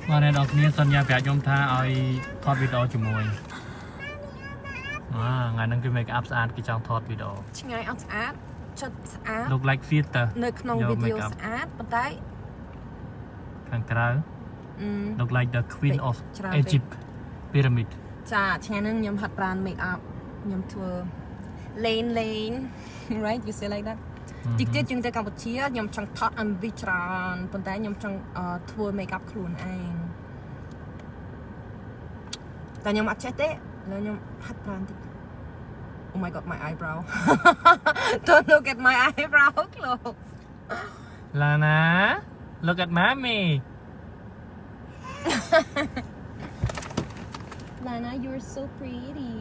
มาในดอกนี้สัญญาแบบยมท่าเอาทอดวิดีโอจุ่มวยงานนั่งคือเมคอัพสะอาดกิจจังทอดวิดีโอช่างไงเอาสะอาดชุดสะอาด look like filter ในขนมวิดีโอสะอาดปะไตข้างกลาง look like the queen of Egypt pyramid จ้าแช่นึงยำผัดปลาเมคอัพยำทัวร์lane right you say like that จิกเจี๊ยจึงจะกัมพูชียำจังทอดอันวิจารณ์ปะไตยำจังทัวร์เมคอัพครูนเองแต่ยำอัดเช็ดเต้แล้วยำผัดปลาติด Oh my god my eyebrow don't look at my eyebrow close Lana look at mommy Lana you're so pretty